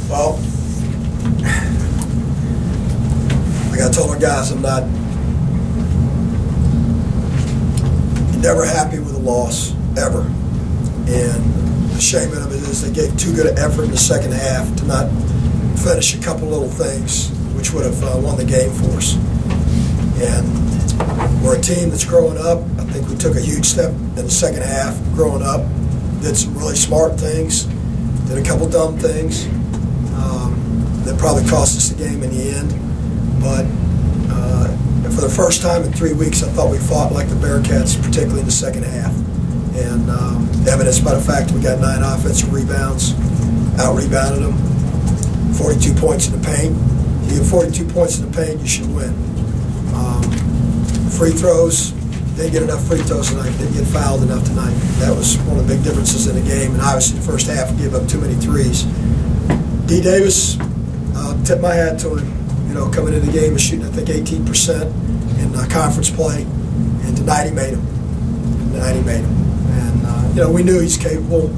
Well, like I told our guys, I'm never happy with a loss, ever. And the shame of it is they gave too good an effort in the second half to not finish a couple little things, which would have won the game for us. And we're a team that's growing up. I think we took a huge step in the second half, growing up. Did some really smart things, did a couple dumb things that probably cost us the game in the end. But for the first time in 3 weeks, I thought we fought like the Bearcats, particularly in the second half. And evidenced by the fact we got 9 offensive rebounds, out-rebounded them, 42 points in the paint. If you get 42 points in the paint, you should win. Free throws, didn't get enough free throws tonight, didn't get fouled enough tonight. That was one of the big differences in the game, and obviously the first half we gave up too many threes. D. Davis, tip my hat to him. You know, coming into the game and shooting, I think, 18% in conference play, and tonight he made him. And, you know, we knew he's capable.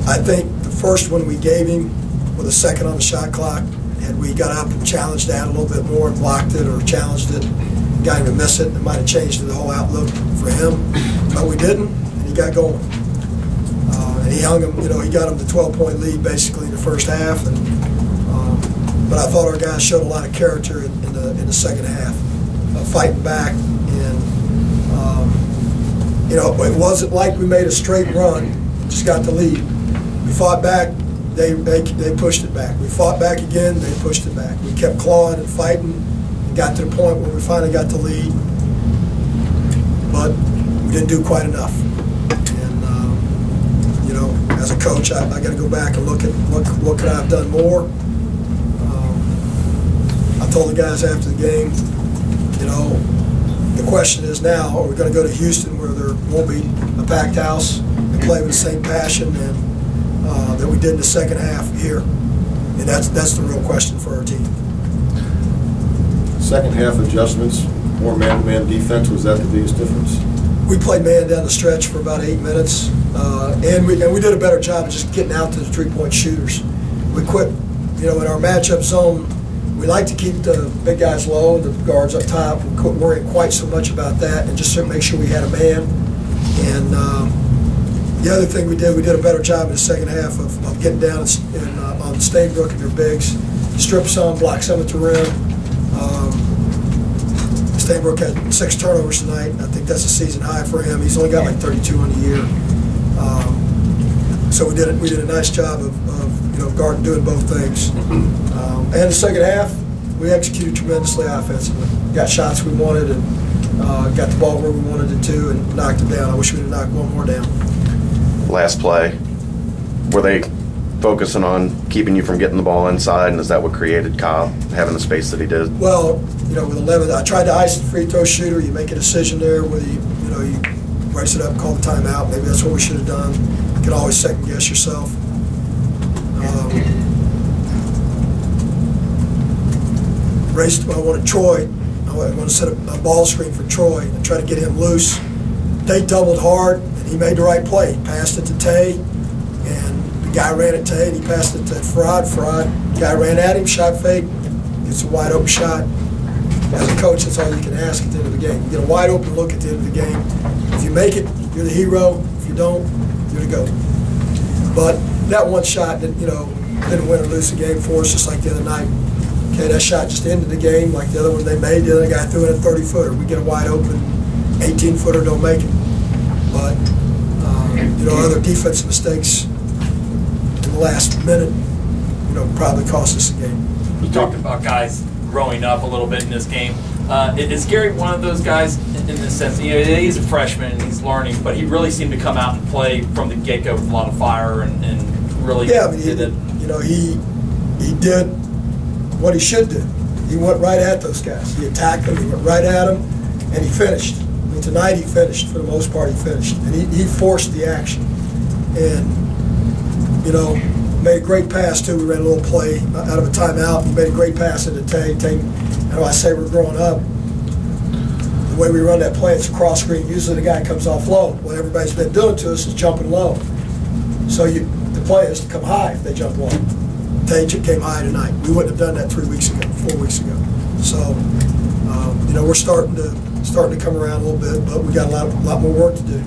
I think the first one we gave him with a second on the shot clock, had we got up and challenged that a little bit more and blocked it or challenged it, got him to miss it, it might have changed the whole outlook for him. But we didn't, and he got going. And he hung him, you know, he got him the 12-point lead basically in the first half. And but I thought our guys showed a lot of character in the second half, fighting back. And, you know, it wasn't like we made a straight run, just got the lead. We fought back, they pushed it back. We fought back again, they pushed it back. We kept clawing and fighting and got to the point where we finally got the lead. But we didn't do quite enough. And, you know, as a coach, I got to go back and look at what could I have done more. I told the guys after the game, you know, the question is now, are we going to go to Houston where there won't be a packed house and play with the same passion and that we did in the second half here? And that's the real question for our team. Second half adjustments, more man-to-man defense, was that the biggest difference? We played man down the stretch for about 8 minutes, and we did a better job of just getting out to the three-point shooters. We quit, you know, in our matchup zone. We like to keep the big guys low, the guards up top. We couldn't worry quite so much about that, and just to make sure we had a man. And the other thing we did a better job in the second half of getting down on Stainbrook and their bigs, strip some, block some at the rim. Stainbrook had 6 turnovers tonight. I think that's a season high for him. He's only got like 32 on the year. So we did a nice job of you know, guarding, doing both things. And the second half, we executed tremendously offensively. Got shots we wanted and got the ball where we wanted it to and knocked it down. I wish we would have knocked one more down. Last play, were they focusing on keeping you from getting the ball inside, and is that what created Cobb having the space that he did? Well, you know, with 11, I tried to ice the free throw shooter. You make a decision there whether you race it up, call the timeout. Maybe that's what we should have done. You can always second guess yourself. I wanted Troy. I wanted to set a ball screen for Troy and try to get him loose. They doubled hard, and he made the right play. He passed it to Tay, and the guy ran at Tay, and he passed it to Fraud. The guy ran at him, shot fake, gets a wide open shot. As a coach, that's all you can ask at the end of the game. You get a wide open look at the end of the game. If you make it, you're the hero. If you don't, you're the GOAT. But that one shot, didn't win or lose the game for us, just like the other night. Okay, that shot just ended the game, like the other one they made. The other guy threw in a 30-footer. We get a wide open 18-footer, don't make it. But you know, other defensive mistakes in the last minute, you know, probably cost us the game. You talked about guys growing up a little bit in this game. Is Gary one of those guys in the sense, you know, he's a freshman and he's learning, but he really seemed to come out and play from the get-go with a lot of fire and really I mean, did it. You know, he did what he should do. He went right at those guys. He attacked them, he went right at them, and he finished. I mean, tonight he finished. For the most part, he finished. And he forced the action. And, you know, made a great pass, too. We ran a little play out of a timeout. He made a great pass into Tay. How do I say we're growing up? The way we run that play, it's a cross screen. Usually the guy comes off low. What everybody's been doing to us is jumping low. So the play is to come high if they jump long. They came high tonight. We wouldn't have done that 3 weeks ago, 4 weeks ago. So, you know, we're starting to come around a little bit, but we got a lot more work to do.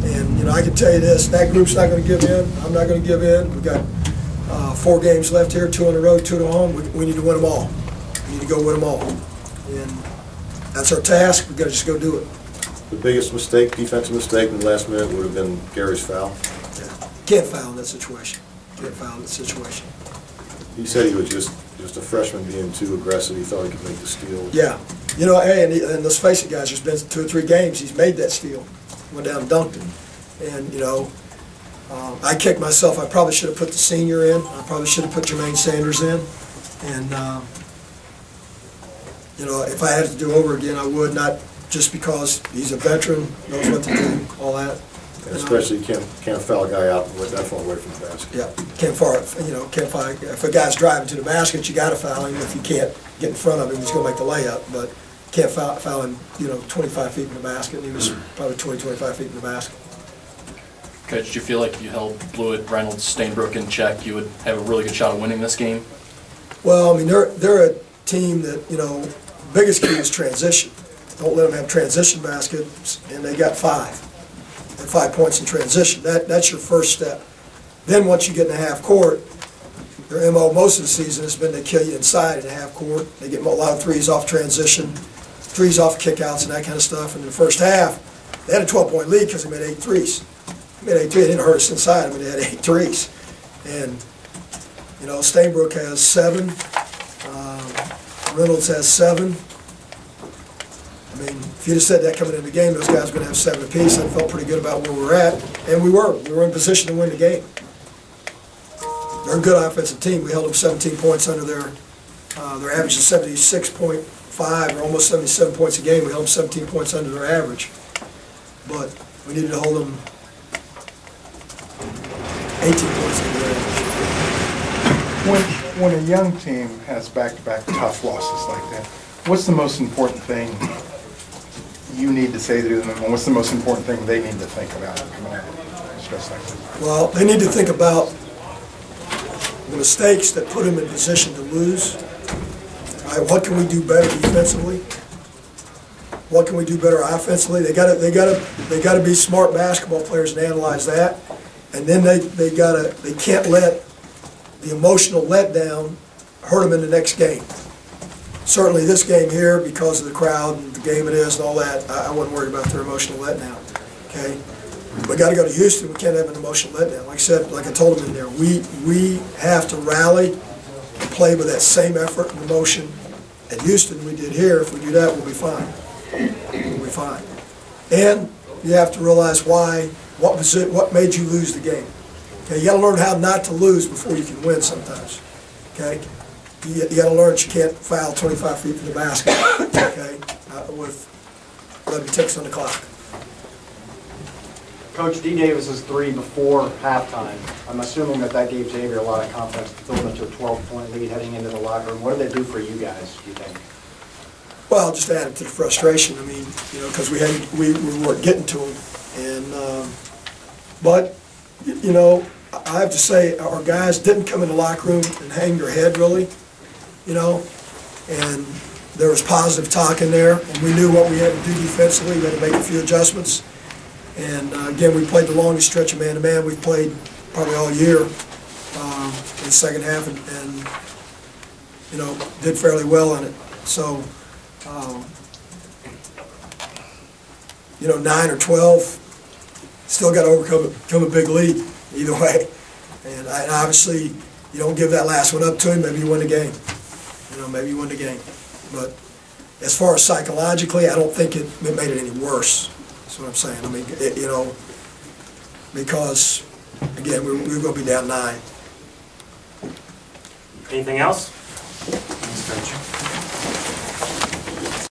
And, you know, I can tell you this, that group's not going to give in. I'm not going to give in. We've got 4 games left here, 2 on the road, 2 at home. We need to win them all. We need to go win them all. And that's our task. We've got to just go do it. The biggest mistake, defensive mistake in the last minute would have been Gary's foul. Yeah. Can't foul in that situation. Can't foul in that situation. He said he was just a freshman being too aggressive. He thought he could make the steal. Yeah. You know, hey, and let's face it, guys, there's been 2 or 3 games he's made that steal. Went down and dunked him. And, you know, I kicked myself. I probably should have put the senior in. I probably should have put Jermaine Sanders in. And, you know, if I had to do over again, I would, not just because he's a veteran, knows what to do, all that. And especially you can't foul a guy out that far away from the basket. Yeah, can't foul. You know, can't foul. If a guy's driving to the basket, you got to foul him. If you can't get in front of him, he's going to make the layup. But can't foul him, you know, 25 feet from the basket. He was probably 20, 25 feet from the basket. Coach, did you feel like you held Blewett, Reynolds, Stainbrook in check? You would have a really good shot of winning this game? Well, I mean, they're a team that, you know, biggest key is transition. Don't let them have transition baskets, and they got 5. And 5 points in transition. That's your first step. Then once you get in the half court, their MO most of the season has been to kill you inside in the half court. They get a lot of threes off transition, threes off kickouts and that kind of stuff. And in the first half, they had a 12-point lead because they made 8 threes. They made 8 threes. It didn't hurt us inside. I mean, they had 8 threes. And, you know, Stainbrook has 7. Reynolds has 7. I mean, if you'd have said that coming into the game, those guys were going to have 7 apiece. I felt pretty good about where we were at, and we were. We were in position to win the game. They're a good offensive team. We held them 17 points under their average is 76.5 or almost 77 points a game. We held them 17 points under their average, but we needed to hold them 18 points under their average. When a young team has back-to-back tough losses like that, what's the most important thing you need to say to them, and what's the most important thing they need to think about coming out of stress like this? Well, they need to think about the mistakes that put them in position to lose. All right, what can we do better defensively? What can we do better offensively? They got to be smart basketball players and analyze that, and then they can't let the emotional letdown hurt them in the next game. Certainly this game here, because of the crowd and the game it is and all that, I wasn't worried about their emotional letdown. Okay, we got to go to Houston. We can't have an emotional letdown. Like I said, like I told them in there, we have to rally and play with that same effort and emotion at Houston we did here. If we do that, we'll be fine. We'll be fine. And you have to realize why. What made you lose the game? Okay, you got to learn how not to lose before you can win sometimes. Okay. You got to learn that you can't foul 25 feet from the basket, okay, with 11 ticks on the clock. Coach, D. Davis's 3 before halftime, I'm assuming that gave Xavier a lot of confidence to build into a 12-point lead heading into the locker room. What did they do for you guys, do you think? Well, just added to the frustration. I mean, you know, because we weren't getting to them. And, but, you know, I have to say our guys didn't come in the locker room and hang their head, really. You know, and there was positive talk in there, and we knew what we had to do defensively. We had to make a few adjustments, and again, we played the longest stretch of man-to-man we've played probably all year in the second half, and you know, did fairly well in it. So, you know, 9 or 12, still got to overcome a big lead either way, and obviously you don't give that last one up to him, maybe you win the game. You know, maybe you win the game. But as far as psychologically, I don't think it made it any worse. That's what I'm saying. I mean, you know, because, again, we were going to be down 9. Anything else? Thanks, Coach.